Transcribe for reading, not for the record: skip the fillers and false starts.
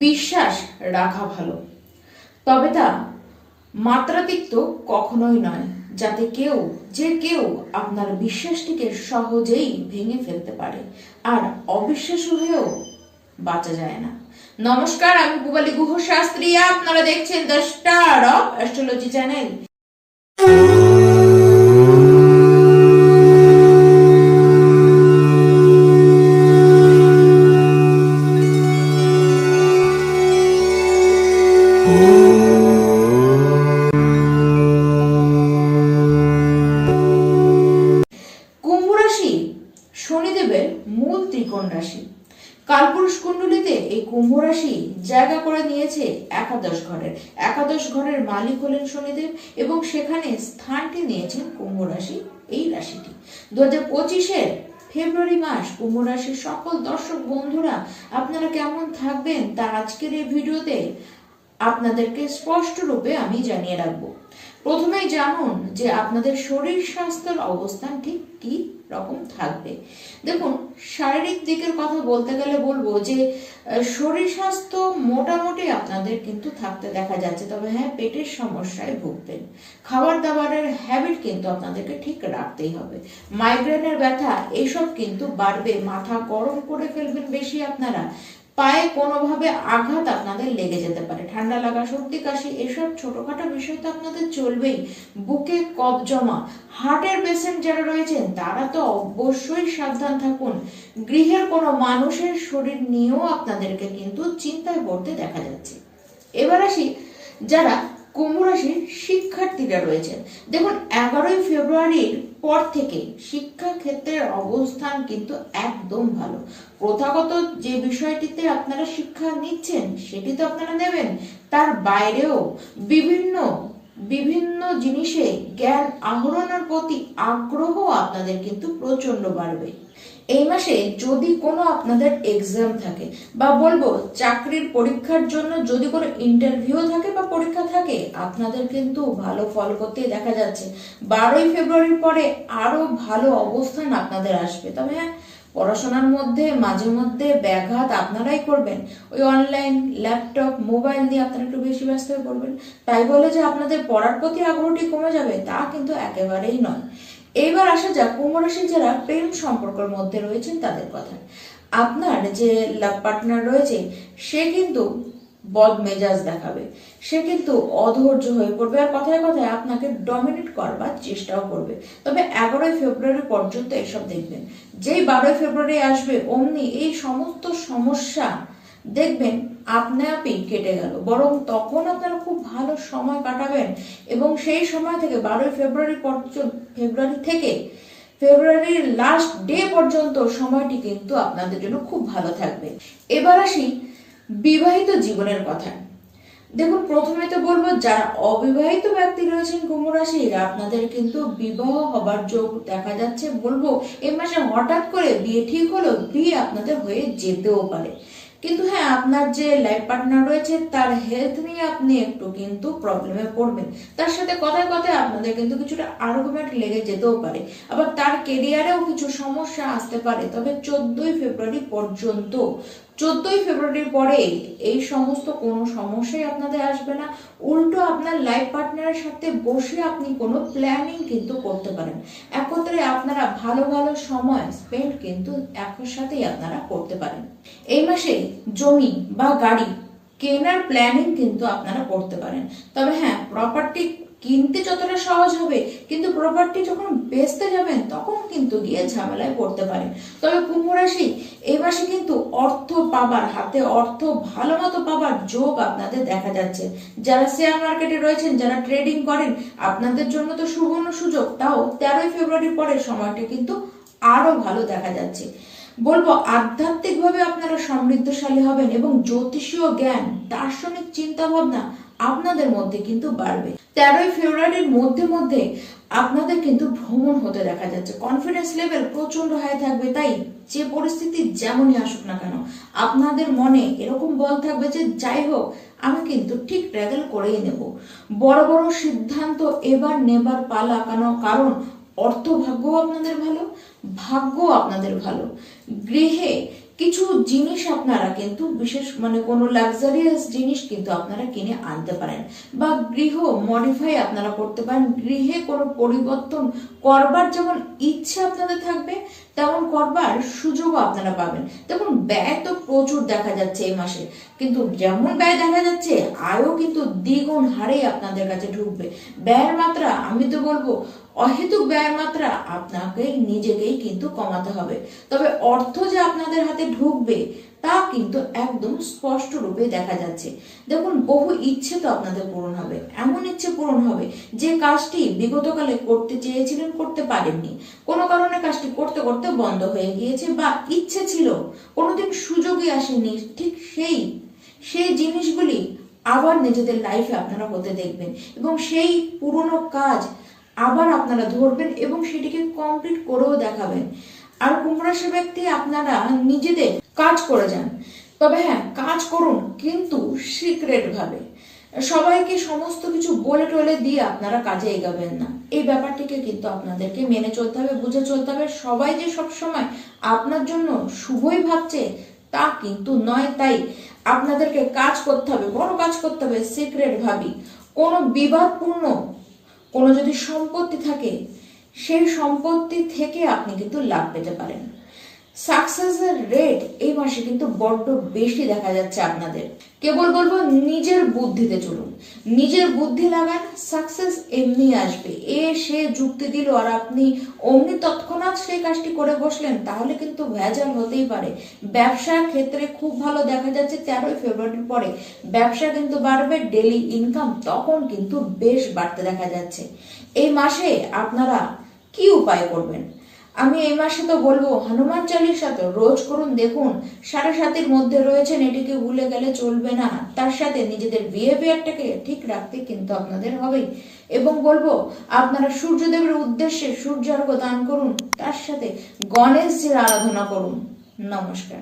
বিশ্বাস রাখা ভালো, তবে তা মাত্রাতিরিক্ত কখনোই নয়, যাতে কেউ আপনার বিশ্বাসটিকে সহজেই ভেঙে ফেলতে পারে, আর অবিশ্বাস হয়েও বাঁচা যায় না। নমস্কার, আমি পূবালী গুহ শাস্ত্রী। আপনারা দেখছেন the star of astrology channel. শনিদেবের মূল ত্রিকোণ রাশি। কালপুরুষ কুণ্ডলিতে এই কুম্ভ রাশি জায়গা করে নিয়েছে একাদশ ঘরের। একাদশ ঘরের মালিক হলেন শনিদেব এবং সেখানে স্থানটি নিয়েছেন কুম্ভ রাশি, এই রাশিটি। 2025-এর ফেব্রুয়ারি মাস কুম্ভ রাশির সকল দর্শক বন্ধুরা আপনারা কেমন থাকবেন তা আজকের এই ভিডিওতে আপনাদেরকে স্পষ্ট রূপে আমি জানিয়ে রাখবো। প্রথমেই জানুন যে আপনাদের শরীর স্বাস্থ্যের অবস্থান ঠিক কি রকম থাকবে। দেখুন, শারীরিক দিকের কথা বলতে গেলে বলবো যে শরীর স্বাস্থ্য মোটামুটি আপনাদের কিন্তু থাকতে দেখা যাচ্ছে, তবে হ্যাঁ, পেটের সমস্যায় ভুগবেন। খাবার দাবারের হ্যাবিট কিন্তু আপনাদেরকে ঠিক রাখতেই হবে। মাইগ্রেনের ব্যথা এসব কিন্তু বাড়বে, মাথা গরম করে ফেলবেন বেশি আপনারা, পায়ে কোনোভাবে আঘাত আপনাদের লেগে যেতে পারে, ঠান্ডা লাগা, সর্দি কাশি এসব ছোটখাটো বিষয় তো আপনাদের চলবেই। বুকে কফ জমা, হার্টের পেশেন্ট যারা রয়েছেন তারা তো অবশ্যই সাবধান থাকুন। গৃহের কোনো মানুষের শরীর নিয়েও আপনাদেরকে কিন্তু চিন্তায় পড়তে দেখা যাচ্ছে। এবার আসি যারা কুম্ভ রাশির শিক্ষার্থীরা রয়েছেন। দেখুন, 11ই ফেব্রুয়ারির পর থেকে শিক্ষা ক্ষেত্রের অবস্থান কিন্তু একদম ভালো। প্রথাগত যে বিষয়টিতে আপনারা শিক্ষা নিচ্ছেন সেটি তো আপনারা নেবেন, তার বাইরেও বিভিন্ন জিনিসে জ্ঞান আহরণের প্রতি আগ্রহ আপনাদের কিন্তু প্রচন্ড বাড়বে। এই মাসে যদি কোনো আপনাদের এক্সাম থাকে বা বলবো চাকরির পরীক্ষার জন্য যদি কোনো ইন্টারভিউ থাকে বা পরীক্ষা থাকে, আপনাদের কিন্তু ভালো ফল করতে দেখা যাচ্ছে। 12ই ফেব্রুয়ারির পরে আরো ভালো অবস্থান আপনাদের আসবে। তবে হ্যাঁ, পড়াশোনার মধ্যে মাঝে মধ্যে ব্যাঘাত আপনারাই করবেন। ওই অনলাইন, ল্যাপটপ, মোবাইল নিয়ে আপনারা একটু বেশি ব্যস্ত হয়ে পড়বেন। তাই বলে যে আপনাদের পড়ার প্রতি আগ্রহটি কমে যাবে তা কিন্তু একেবারেই নয়। এইবার আসা যাক কুম্ভ রাশি যারা প্রেম সম্পর্কের মধ্যে রয়েছেন তাদের কথা। আপনার যে লাভ পার্টনার রয়েছে সে কিন্তু বদমেজাজ দেখাবে, সে কিন্তু অধৈর্য হয়ে পড়বে, আর কথায় কথায় আপনাকে ডমিনেট করবার চেষ্টাও করবে। তবে 11ই ফেব্রুয়ারি পর্যন্ত এসব দেখবেন। যেই 12ই ফেব্রুয়ারি আসবে অমনি এই সমস্ত সমস্যা দেখবেন আপনা আপনি কেটে গেল, বরং তখন আপনারা খুব ভালো সময় কাটাবেন এবং সেই সময় থেকে 12ই ফেব্রুয়ারি থেকে ফেব্রুয়ারির লাস্ট ডে পর্যন্ত সময়টি কিন্তু আপনাদের জন্য খুব ভালো থাকবে। এবার আসি বিবাহিত জীবনের কথা। দেখুন, প্রথমে তো বলবো যারা অবিবাহিত ব্যক্তি রয়েছেন কুম্ভ রাশির, আপনাদের কিন্তু বিবাহ হবার যোগ দেখা যাচ্ছে। বলবো এই মাসে হঠাৎ করে বিয়ে ঠিক হলো, বিয়ে আপনাদের হয়ে যেতেও পারে। কিন্তু হ্যাঁ, আপনার যে লাইফ পার্টনার রয়েছে তার হেলথ নিয়ে আপনি একটু কিন্তু প্রবলেমে পড়বেন। তার সাথে কথায় কথায় আপনাদের কিন্তু কিছুটা আর্গুমেন্ট লেগে যেতেও পারে, আবার তার কেরিয়ারেও কিছু সমস্যা আসতে পারে। তবে 14ই ফেব্রুয়ারি পর্যন্ত, 14ই ফেব্রুয়ারির পরে এই সমস্ত কোনো সমস্যাই আপনাদের আসবে না। উল্টো আপনার লাইফ পার্টনারের সাথে বসে আপনি কোনো প্ল্যানিং কিন্তু করতে পারেন। একত্রে আপনারা ভালো ভালো সময় স্পেন্ড কিন্তু একসাথেই আপনারা করতে পারেন। এই মাসে জমি বা গাড়ি কেনার প্ল্যানিং কিন্তু আপনারা করতে পারেন। তবে হ্যাঁ, প্রপার্টি কিনতে যতটা সহজ হবে, কিন্তু প্রপার্টি যখন বেচতে যাবেন তখন কিন্তু গিয়ে ঝামেলায় পড়তে পারেন। তবে কুম্ভ রাশি এই মাসে কিন্তু অর্থ পাবার, হাতে অর্থ ভালো মতো পাবার যোগ আপনাদের দেখা যাচ্ছে। যারা শেয়ার মার্কেটে রয়েছেন, যারা ট্রেডিং করেন, আপনাদের জন্য তো সুবর্ণ সুযোগ। তাও 13ই ফেব্রুয়ারি পরে সময়টা কিন্তু আরো ভালো দেখা যাচ্ছে। বলবো আধ্যাত্মিকভাবে আপনারা সমৃদ্ধশালী হবেন এবং জ্যোতিষীয় জ্ঞান, দার্শনিক চিন্তা ভাবনা আপনাদের মধ্যে কিন্তু বাড়বে। 13ই ফেব্রুয়ারির মধ্যে আপনাদের কিন্তু ভ্রমণ হতে দেখা যাচ্ছে। কনফিডেন্স লেভেল প্রচন্ড হাই থাকবে। তাই যে পরিস্থিতি যেমনই আসুক না কেন, আপনাদের মনে এরকম বল থাকবে যে যাই হোক আমি কিন্তু ঠিক ট্র্যাভেল করেই নেব। বড় বড় সিদ্ধান্ত এবার নেবার পালা, কারণ অর্থ ভাগ্য আপনাদের ভালো, ভাগ্য আপনাদের ভালো। গৃহে কিছু জিনিস আপনারা কিন্তু বিশেষ কোনো লাক্সারিয়াস জিনিস কিন্তু আপনারা কিনে আনতে পারেন, বা গৃহ মডিফাই আপনারা করতে পারেন। গৃহে কোনো পরিবর্তন করবার যেমন ইচ্ছে আপনাদের থাকবে, তেমন করবার সুযোগও আপনারা পাবেন। দেখুন, ব্যয় তো প্রচুর দেখা যাচ্ছে এই মাসে, কিন্তু যেমন ব্যয় দেখা যাচ্ছে আয়ও কিন্তু দ্বিগুণ হারে আপনাদের কাছে ঢুকবে। ব্যয়ের মাত্রা, আমি তো বলবো অহেতুক ব্যয়ের মাত্রা আপনাকে নিজেকেই কিন্তু কমাতে হবে। তবে অর্থ যে আপনাদের হাতে ঢুকবে তা কিন্তু একদম স্পষ্ট রূপে দেখা যাচ্ছে। দেখুন, বহু ইচ্ছে তো আপনাদের পূরণ হবে, এমন ইচ্ছে পূরণ হবে যে কাজটি বিগতকালে করতে চেয়েছিলেন, করতে পারেননি, কোনো কারণে কাজটি করতে করতে বন্ধ হয়ে গিয়েছে, বা ইচ্ছে ছিল কোনোদিন সুযোগই আসেনি, ঠিক সেই জিনিসগুলি আবার নিজেদের লাইফে আপনারা হতে দেখবেন, এবং সেই পুরনো কাজ আবার আপনারা ধরবেন এবং সেটিকে কমপ্লিট করেও দেখাবেন। আর কুম্ভ রাশি ব্যক্তি, আপনারা নিজেদের কাজ করে যান, তবে হ্যাঁ, কাজ করুন কিন্তু সিক্রেট ভাবে। সবাইকে সমস্ত কিছু বলে টলে দিয়ে আপনারা কাজে এগাবেন না। এই ব্যাপারটিকে কিন্তু আপনাদেরকে মেনে চলতে হবে, বুঝে চলতে হবে। সবাই যে সবসময় আপনার জন্য শুভই ভাবছে তা কিন্তু নয়। তাই আপনাদেরকে কাজ করতে হবে, বড় কাজ করতে হবে সিক্রেট ভাবি। কোনো বিবাদপূর্ণ কোনো যদি সম্পত্তি থাকে, সেই সম্পত্তি থেকে আপনি কিন্তু লাভ পেতে পারেন। সাকসেসের রেট এই মাসে কিন্তু বড্ড বেশি দেখা যাচ্ছে আপনাদের। কেবল বলবো নিজের বুদ্ধিতে চলুন, নিজের বুদ্ধি লাগান, সাকসেস এমনি আসবে। সে যুক্তি দিল আর আপনি অমনি তৎক্ষণাৎ সেই কাজটি করে বসলেন, তাহলে কিন্তু ভেজাল হতেই পারে। ব্যবসার ক্ষেত্রে খুব ভালো দেখা যাচ্ছে 13ই ফেব্রুয়ারির পরে ব্যবসা কিন্তু বাড়বে, ডেইলি ইনকাম তখন কিন্তু বেশ বাড়তে দেখা যাচ্ছে। এই মাসে আপনারা কি উপায় করবেন? আমি এই মাসে তো বলবো হনুমান চালিসা তো রোজ করুন। দেখুন, 7.5-এর মধ্যে রয়েছেন, এটিকে ভুলে গেলে চলবে না। তার সাথে নিজেদের বিহেভিয়ারটাকে ঠিক রাখতে কিন্তু আপনাদের হবেই। এবং বলবো আপনারা সূর্যদেবের উদ্দেশ্যে সূর্যার্ঘ্য দান করুন, তার সাথে গণেশজির আরাধনা করুন। নমস্কার।